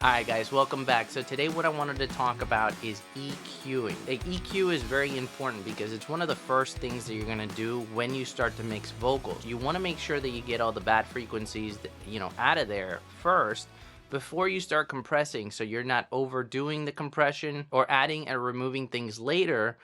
Alright guys, welcome back. So today what I wanted to talk about is EQing. EQ is very important because it's one of the first things that you're going to do when you start to mix vocals. You want to make sure that you get all the bad frequencies out of there first before you start compressing, so you're not overdoing the compression or adding and removing things later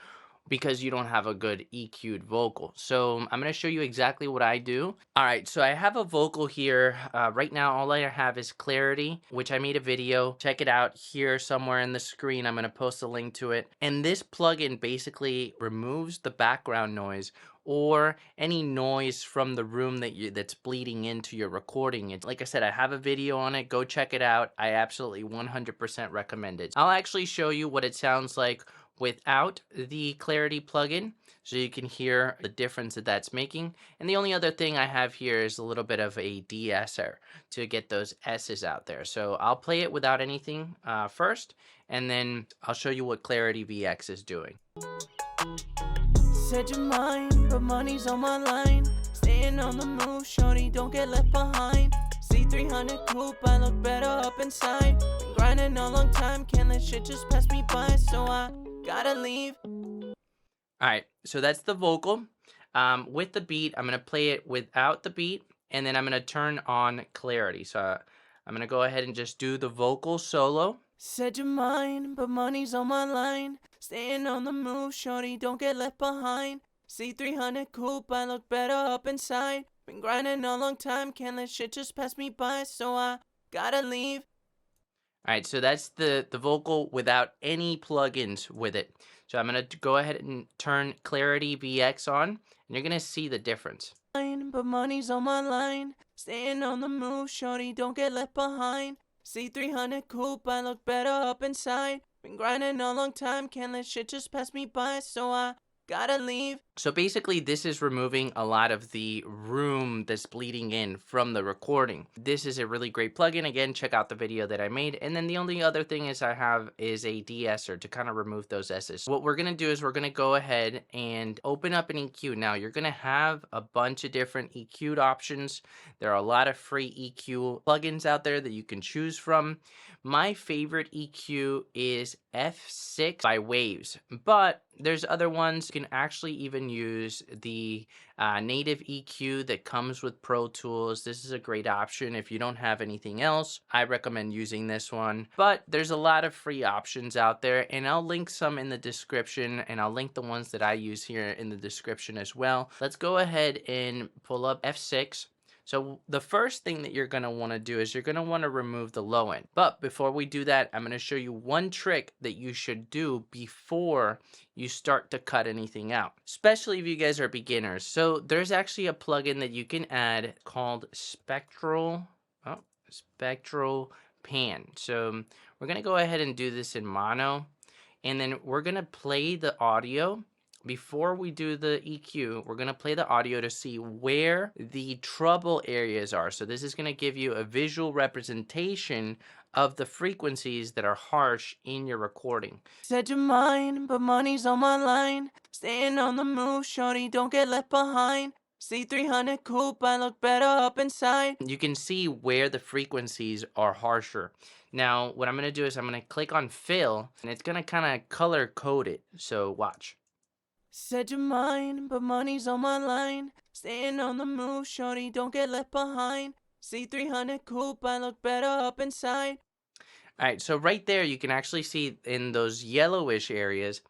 because you don't have a good EQ'd vocal. So I'm going to show you exactly what I do. All right, so I have a vocal here. Right now, all I have is clarity, which I made a video. Check it out here somewhere in the screen. I'm going to post a link to it. And this plugin basically removes the background noise or any noise from the room that's bleeding into your recording. It's, like I said, I have a video on it. Go check it out. I absolutely 100% recommend it. I'll actually show you what it sounds like without the clarity plugin, so you can hear the difference that's making. And the only other thing I have here is a little bit of a de-esser to get those S's out there. So I'll play it without anything first, and then I'll show you what Clarity VX is doing. Said your mind, but money's on my line. Staying on the move, shorty, don't get left behind. C300 coupe, I look better up inside. Been grinding a long time, can't let shit just pass me by, so I gotta leave. All right, so that's the vocal. With the beat, I'm gonna play it without the beat, and then I'm gonna turn on clarity. So I'm gonna go ahead and just do the vocal solo. Said your mind, but money's on my line. Staying on the move, shorty, don't get left behind. C300 coupe, I look better up inside. Been grinding a long time, can't let shit just pass me by, so I gotta leave. All right, so that's the vocal without any plugins with it. So I'm gonna go ahead and turn Clarity VX on, and you're gonna see the difference. But money's on my line. Staying on the move, shorty, don't get left behind. C300 coupe, I look better up inside. Been grinding a long time, can't let shit just pass me by, so I gotta leave. So basically this is removing a lot of the room that's bleeding in from the recording. This is a really great plugin. Again, check out the video that I made. And then the only other thing is I have is a de-esser to kind of remove those S's. What we're going to do is we're going to go ahead and open up an EQ. Now you're going to have a bunch of different EQ'd options. There are a lot of free EQ plugins out there that you can choose from. My favorite EQ is F6 by Waves, but there's other ones. You can actually even use the native EQ that comes with Protools. This is a great option if you don't have anything else. I recommend using this one, but there's a lot of free options out there, and I'll link some in the description, and I'll link the ones that I use here in the description as well. Let's go ahead and pull up F6. So the first thing that you're going to want to do is you're going to want to remove the low end. But before we do that, I'm going to show you one trick that you should do before you start to cut anything out, especially if you guys are beginners. So there's actually a plugin that you can add called Spectral Pan. So we're going to go ahead and do this in mono, and then we're going to play the audio. Before we do the EQ, we're going to play the audio to see where the trouble areas are. So this is going to give you a visual representation of the frequencies that are harsh in your recording. Said your mind, but money's on my line. Staying on the move, shorty, don't get left behind. C300 coupe, I look better up inside. You can see where the frequencies are harsher. Now, what I'm going to do is I'm going to click on fill, and it's going to kind of color code it. So watch. Said your mind, but money's on my line. Staying on the move, shorty, don't get left behind. C300 coupe, I look better up inside. All right, so right there you can actually see in those yellowish areas,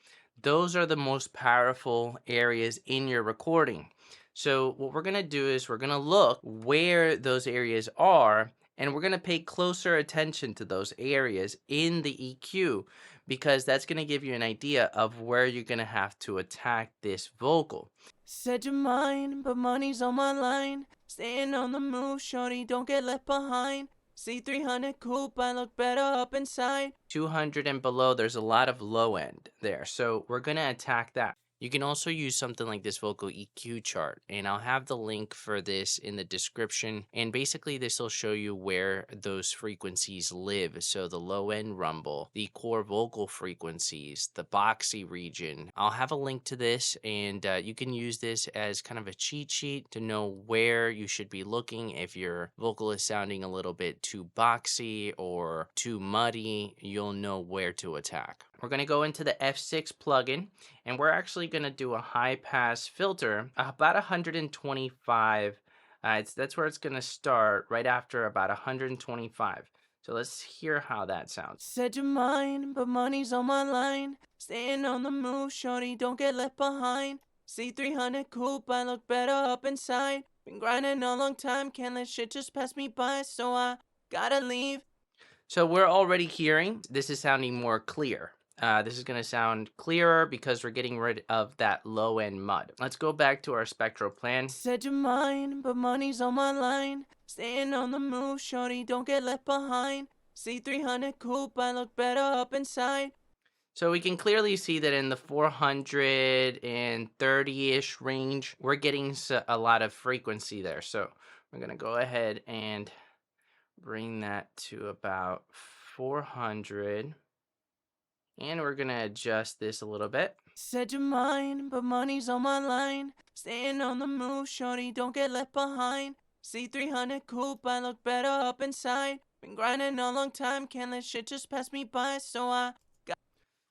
those are the most powerful areas in your recording. So what we're going to do is we're going to look where those areas are, and we're going to pay closer attention to those areas in the EQ, because that's going to give you an idea of where you're going to have to attack this vocal. Said your mind, but money's on my line. Staying on the move, shorty, don't get left behind. C300 coupe, I look better up inside. 200 and below, there's a lot of low end there. So we're going to attack that. You can also use something like this vocal EQ chart, and I'll have the link for this in the description. And basically, this will show you where those frequencies live. So, the low end rumble, the core vocal frequencies, the boxy region. I'll have a link to this, and you can use this as kind of a cheat sheet to know where you should be looking. If your vocal is sounding a little bit too boxy or too muddy, you'll know where to attack. We're going to go into the F6 plugin, and we're actually going to do a high pass filter about 125. That's where it's going to start, right after about 125. So let's hear how that sounds. Said your mind, but money's on my line. Staying on the move, shorty, don't get left behind. C300 coupe, I look better up inside. Been grinding a long time, can't let shit just pass me by, so I gotta leave. So we're already hearing this is sounding more clear. This is going to sound clearer because we're getting rid of that low end mud. Let's go back to our spectral plan. Said your mind, but money's on my line. Staying on the move, shorty, don't get left behind. C300 coupe, I look better up inside. So we can clearly see that in the 430-ish range, we're getting a lot of frequency there. So we're going to go ahead and bring that to about 400. And we're going to adjust this a little bit. Said your mind, but money's on my line. Staying on the move, shorty, don't get left behind. C300 coupe, I look better up inside. Been grinding a long time, can't let shit just pass me by, so I...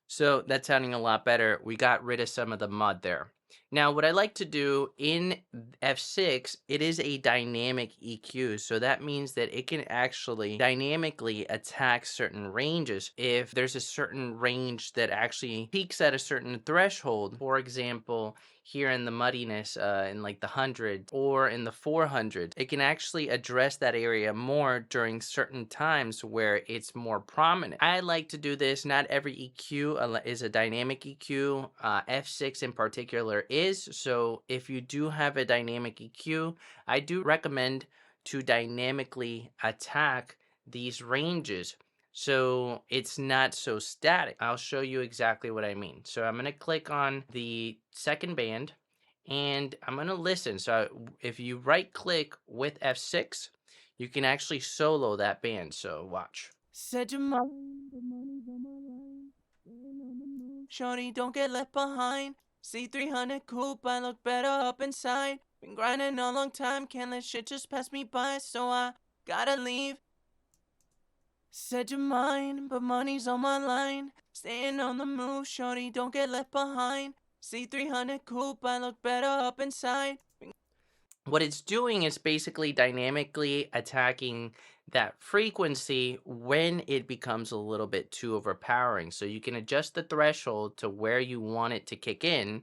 So that's sounding a lot better. We got rid of some of the mud there. Now, what I like to do in F6, it is a dynamic EQ. So that means that it can actually dynamically attack certain ranges. If there's a certain range that actually peaks at a certain threshold, for example, here in the muddiness in like the 100 or in the 400, it can actually address that area more during certain times where it's more prominent. I like to do this. Not every EQ is a dynamic EQ. F6 in particular is. So if you do have a dynamic EQ, I do recommend to dynamically attack these ranges so it's not so static. I'll show you exactly what I mean. So I'm going to click on the second band and I'm going to listen. So if you right click with F6, you can actually solo that band. So watch. Said your mind, but money's on my line. Staying on the move, shorty, don't get left behind. C300 coupe, I look better up inside. Been grinding a long time, can't let shit just pass me by, so I gotta leave. Said your mind, but money's on my line. Staying on the move, shorty, don't get left behind. C300 coupe, I look better up inside. What it's doing is basically dynamically attacking that frequency when it becomes a little bit too overpowering. So you can adjust the threshold to where you want it to kick in.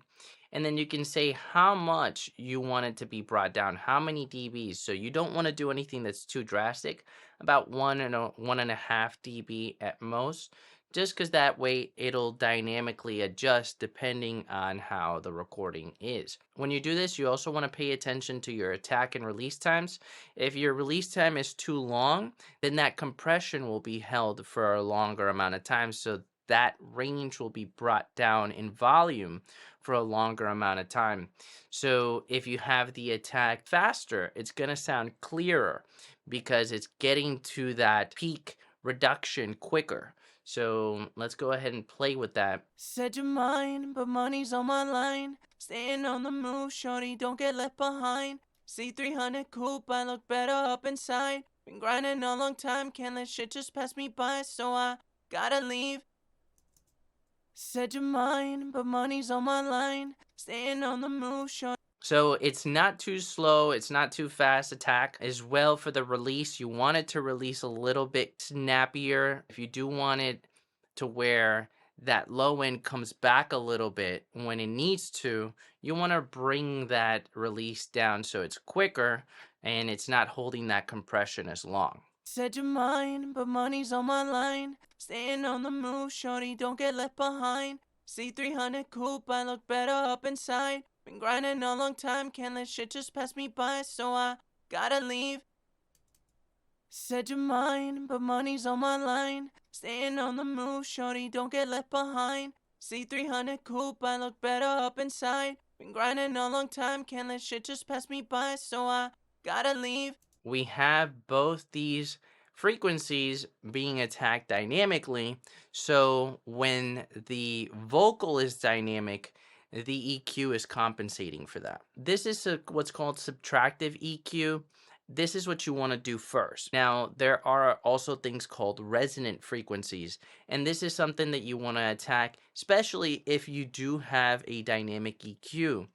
And then you can say how much you want it to be brought down, how many dBs. So you don't want to do anything that's too drastic, about 1.5 dB at most, just because that way it'll dynamically adjust depending on how the recording is. When you do this, you also want to pay attention to your attack and release times. If your release time is too long, then that compression will be held for a longer amount of time. So that range will be brought down in volume for a longer amount of time. So if you have the attack faster, it's going to sound clearer because it's getting to that peak reduction quicker. So let's go ahead and play with that. Said your mind, but money's on my line. Staying on the move, shorty, don't get left behind. C300 coupe, I look better up inside. Been grinding a long time, can't let shit just pass me by, so I gotta leave. Said your mind, but money's on my line. Staying on the move, shorty. So it's not too slow, it's not too fast attack. As well for the release, you want it to release a little bit snappier. If you do want it to where that low end comes back a little bit when it needs to, you want to bring that release down so it's quicker and it's not holding that compression as long. Said your mind, but money's on my line. Staying on the move, shorty, don't get left behind. C300 coupe, I look better up inside. Been grinding a long time, can't let shit just pass me by, so I gotta leave. Said your mind, but money's on my line. Staying on the move, shorty, don't get left behind. C300 coupe, I look better up inside. Been grinding a long time, can't let shit just pass me by, so I gotta leave. We have both these frequencies being attacked dynamically. So when the vocal is dynamic, the EQ is compensating for that. This is what's called subtractive EQ. This is what you want to do first. Now, there are also things called resonant frequencies, and this is something that you want to attack, especially if you do have a dynamic EQ.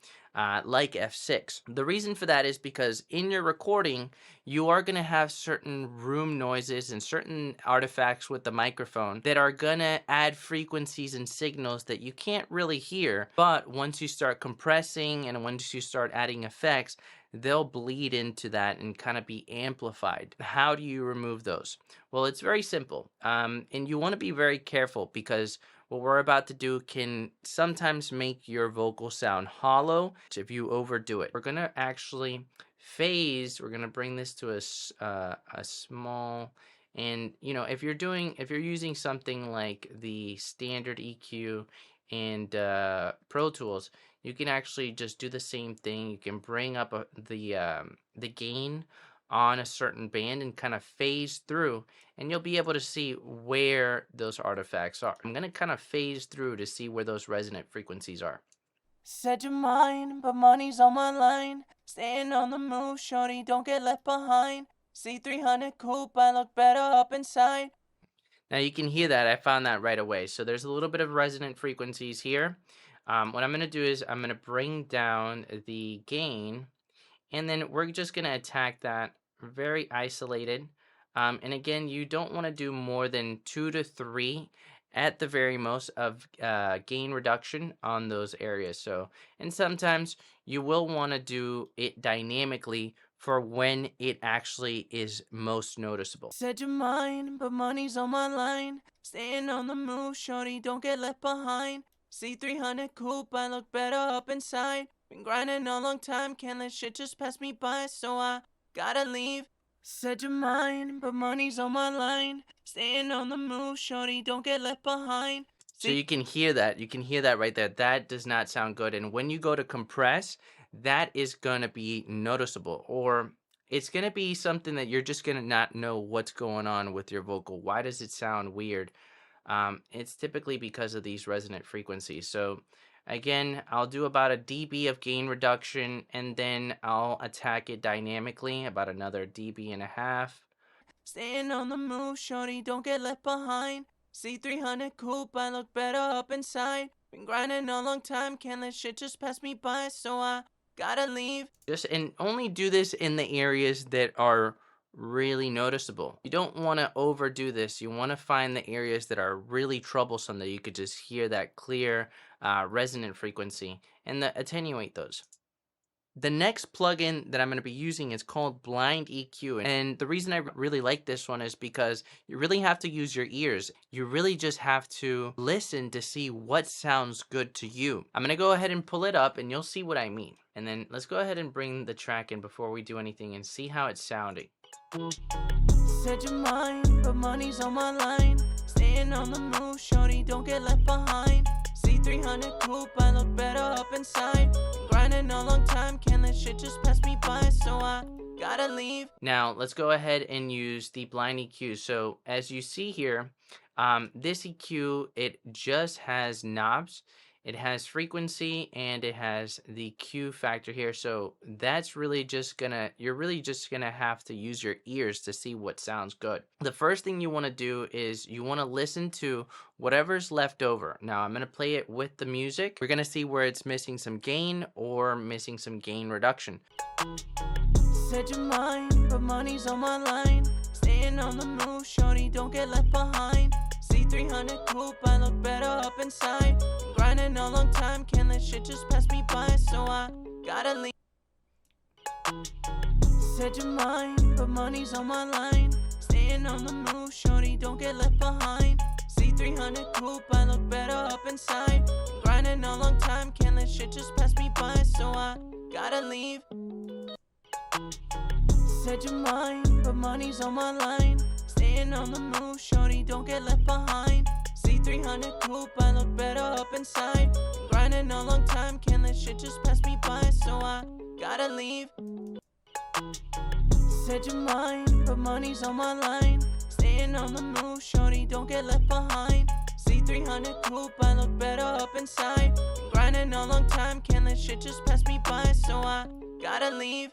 Like F6. The reason for that is because in your recording, you are going to have certain room noises and certain artifacts with the microphone that are going to add frequencies and signals that you can't really hear. But once you start compressing and once you start adding effects, they'll bleed into that and kind of be amplified. How do you remove those? Well, it's very simple. And you want to be very careful because what we're about to do can sometimes make your vocal sound hollow if you overdo it. We're going to actually phase. We're going to bring this to a small, and if you're using something like the standard EQ and Pro Tools, you can actually just do the same thing. You can bring up the gain on a certain band and kind of phase through, and you'll be able to see where those artifacts are. I'm going to kind of phase through to see where those resonant frequencies are. Said you're mine, but money's on my line. Staying on the move, shorty, don't get left behind. C300 coupe, I look better up inside. Now you can hear that. I found that right away. So there's a little bit of resonant frequencies here. What I'm going to do is I'm going to bring down the gain, and then we're just going to attack that very isolated. And again, you don't want to do more than 2 to 3 at the very most of gain reduction on those areas. So, and sometimes you will want to do it dynamically for when it actually is most noticeable. Said you're mine, but money's on my line. Staying on the move, shorty, don't get left behind. C300 coupe, I look better up inside. Been grinding a long time, can't let shit just pass me by, so I gotta leave. Said you're mine, but money's on my line. Staying on the move, shorty, don't get left behind. So you can hear that. You can hear that right there. That does not sound good. And when you go to compress, that is going to be noticeable, or it's going to be something that you're just going to not know what's going on with your vocal. Why does it sound weird? It's typically because of these resonant frequencies. So again, I'll do about a dB of gain reduction, and then I'll attack it dynamically, about another dB.5. Staying on the move, shorty, don't get left behind. C300 coupe, I look better up inside. Been grinding a long time, can't let shit just pass me by, so I gotta leave. And only do this in the areas that are really noticeable. You don't want to overdo this. You want to find the areas that are really troublesome, that you could just hear that clear resonant frequency, and attenuate those. The next plugin that I'm going to be using is called Blind EQ, and the reason I really like this one is because you really have to use your ears. You really just have to listen to see what sounds good to you. I'm going to go ahead and pull it up, and you'll see what I mean. And then let's go ahead and bring the track in before we do anything and see how it's sounding. Said you're mine, but money's on my line. Staying on the move, shorty, don't get left behind. C300 coupe, I look better up inside. Been grinding a long time, can't let shit just pass me by, so I gotta leave. Now let's go ahead and use the blind EQ. So as you see here, this EQ, it just has knobs. It has frequency and it has the Q factor here. So that's really you're really just gonna have to use your ears to see what sounds good. The first thing you wanna do is you wanna listen to whatever's left over. Now I'm gonna play it with the music. We're gonna see where it's missing some gain or missing some gain reduction. Said you're mine, but money's on my line. Staying on the move, shorty, don't get left behind. C300 coupe, I look better up inside. Been grinding a long time, can't let shit just pass me by, so I gotta leave. Said you're mine, but money's on my line. Staying on the move, shorty, don't get left behind. C300 coupe, I look better up inside. Been grinding a long time, can't let shit just pass me by, so I gotta leave. Said you're mine, but money's on my line. Staying on the move, shorty, don't get left behind. C3 C300 coupe, I look better up inside. Been grinding a long time, can't let shit just pass me by, so I gotta leave. Said you're mine, but money's on my line. Staying on the move, shorty, don't get left behind. C300 coupe, I look better up inside. Been grinding a long time, can't let shit just pass me by, so I gotta leave.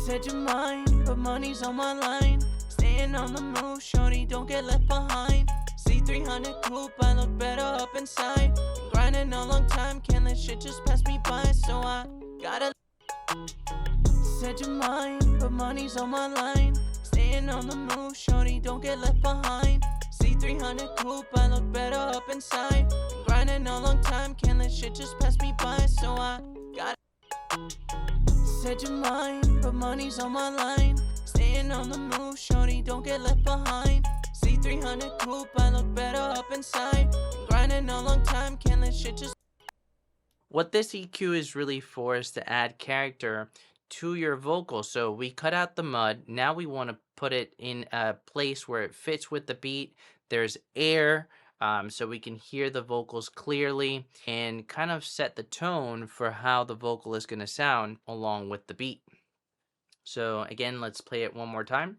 Said you're mine, but money's on my line. Staying on the move, shorty, don't get left behind. C300 coupe, I look better up inside. Been grinding a long time, can't let shit just pass me by, so I gotta. Said you're mine, but money's on my line. Staying on the move, shorty, don't get left behind. C300 coupe, I look better up inside. Been grinding a long time, can't let shit just pass me by, so I gotta. Said you're mine, but money's on my line. Staying on the move, shorty, don't get left behind. C300 coupe, I look better up inside. Been grinding a long time, can't let shit just. What this EQ is really for is to add character to your vocal. So we cut out the mud. Now we want to put it in a place where it fits with the beat. There's air, so we can hear the vocals clearly and kind of set the tone for how the vocal is going to sound along with the beat. So again, let's play it one more time.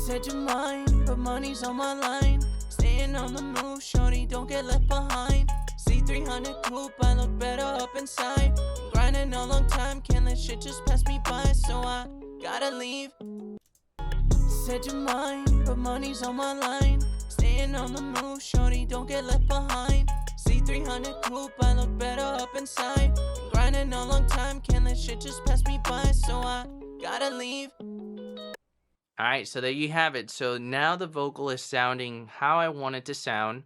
Said you're mine, but money's on my line. Staying on the move, shorty, don't get left behind. C300 coupe, I look better up inside. Been grinding a long time, can't let shit just pass me by, so I gotta leave. Said you're mine, but money's on my line. Staying on the move, shorty, don't get left behind. C300 coupe, I look better up inside. Been grinding a long time, can't let shit just pass me by, so I gotta leave. Alright, so there you have it. So now the vocal is sounding how I want it to sound.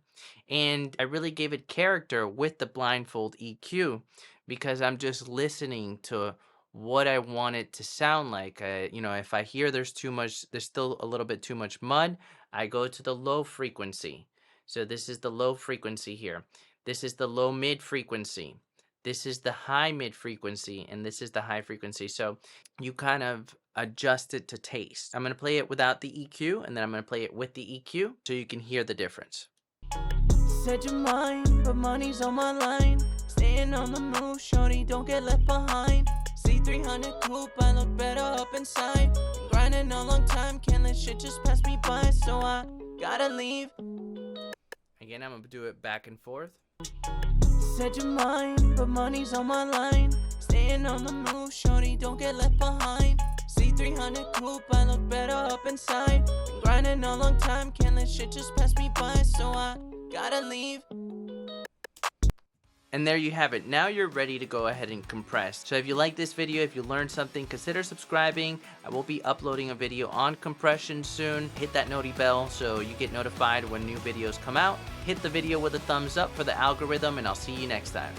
And I really gave it character with the BlindFold EQ because I'm just listening to what I want it to sound like. If I hear there's still a little bit too much mud, I go to the low frequency. So this is the low frequency here. This is the low mid frequency. This is the high mid frequency, and this is the high frequency. So you kind of adjust it to taste. I'm going to play it without the EQ, and then I'm going to play it with the EQ so you can hear the difference. Said you're mine, but money's on my line. Staying on the move, shorty, don't get left behind. C300 coupe, I look better up inside. Been grinding a long time, can't let shit just pass me by, so I gotta leave. Again, I'm going to do it back and forth. Said you're mine, but money's on my line. Staying on the move, shorty, don't get left behind. C300 coupe, I look better up inside. Been grinding a long time, can't let shit just pass me by, so I gotta leave. And there you have it. Now you're ready to go ahead and compress. So if you like this video, if you learned something, consider subscribing. I will be uploading a video on compression soon. Hit that noti bell so you get notified when new videos come out. Hit the video with a thumbs up for the algorithm, and I'll see you next time.